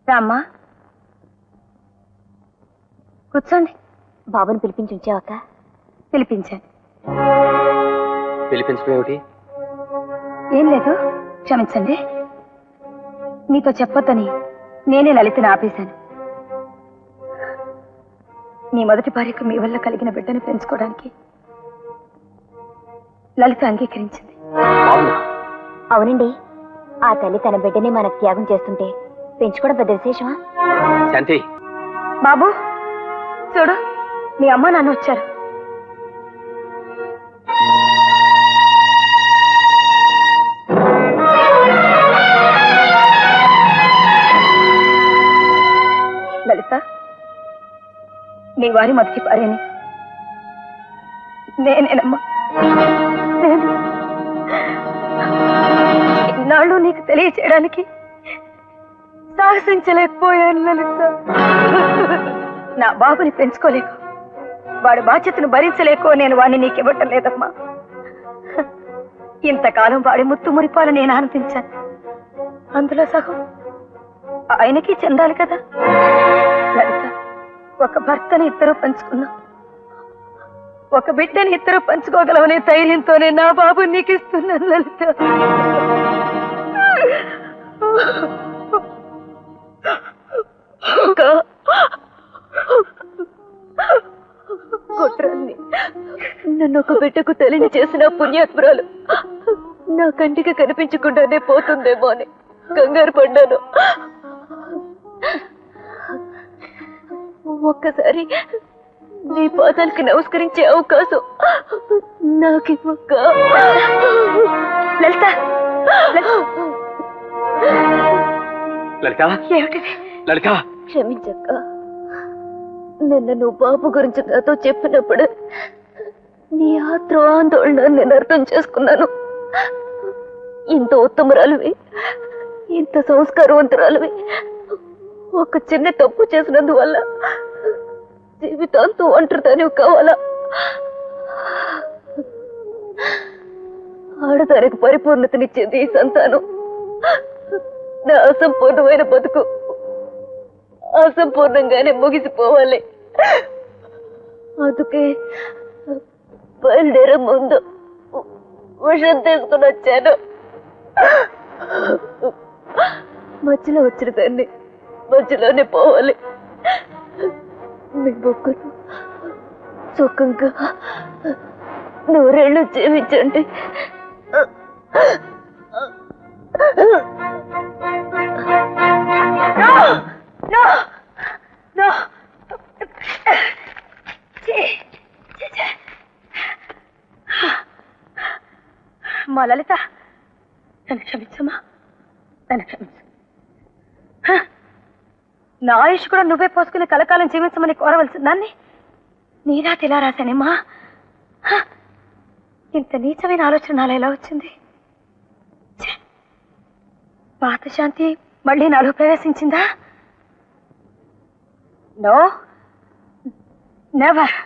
రామ్మా కూర్చోండి. బాబుని పిలిపించావక్క? పిలిపించాను. పిలిపించడం ఏమిటి? ఏం లేదు, క్షమించండి. మీతో చెప్పొద్దని నేనే లలితని ఆపేశాను. మీ మొదటి భార్యకు మీ వల్ల కలిగిన బిడ్డను పెంచుకోవడానికి లలిత అంగీకరించింది. అవునండి, ఆ తల్లి తన బిడ్డని మనకు త్యాగం చేస్తుంటే పెంచుకోవడం పెద్ద విశేషమా? శాంతి, బాబు చూడు, మీ అమ్మ నాన్న వచ్చారు. లలిత, నీ వారి మొదటి భార్యని నేనేనమ్మా. ఇన్నాళ్ళు నీకు తెలియచేయడానికి సాహసించలేకపోయాను లలిత. నా బాబుని పెంచుకోలేకు, వాడి బాధ్యతను భరించలేకో నేను వాడిని నీకివ్వటం లేదమ్మా. ఇంతకాలం వాడి ముత్తు మురిపాలు నేను ఆనందించాను, అందులో సగం ఆయనకి చెందాలి కదా. లలిత, ఒక భర్తని ఇద్దరు పంచుకున్నాం, ఒక బిడ్డని ఇద్దరు పంచుకోగలవనే ధైర్యంతోనే నా బాబు నీకు ఇస్తున్నాను లలిత. కుట్రాన్ని నన్ను ఒక బిడ్డకు తల్లిని చేసిన పుణ్యాత్మురాలు నా కంటికి కనిపించకుండానే పోతుందేమో అని కంగారు పడ్డాను. ఒక్కసారి నీ పాదాలకి నమస్కరించే అవకాశం నాకివ్వక్క. లలిత, లలిత, ఏమిటిది? లలిత, క్షమించక్క. నిన్న నువ్వు బాబు గురించి నాతో చెప్పినప్పుడు నీ ఆందోళన నేను అర్థం చేసుకున్నాను. ఇంత ఉత్తమరాలువి, ఇంత సంస్కారవంతురాలువి ఒక చిన్న తప్పు చేసినందువల్ల జీవితాంతం ఒంటరిదానివి కావాలా? ఆడదానికి పరిపూర్ణతనిచ్చేది ఈ సంతానం. నా అసంపూర్ణమైన బతుకు అసంపూర్ణంగానే ముగిసిపోవాలి. అందుకే బయలుదేరే ముందు విషం తీసుకుని వచ్చాను. మధ్యలో వచ్చిన దాన్ని మధ్యలోనే పోవాలి. మీ ముగ్గురు సుఖంగా నూరేళ్ళు జీవించండి. మా లలిత, నన్ను క్షమించమ్మా, నన్ను క్షమించు. నా ఆయుష్ కూడా నువ్వే పోసుకుని కలకాలం జీవించమని కోరవలసిన దాన్ని నీరా ఇలా రాశానేమ్మా. ఇంత నీచమైన ఆలోచన నాలో ఎలా వచ్చింది? పాత శాంతి మళ్ళీ నాలో ప్రవేశించిందా? No, never.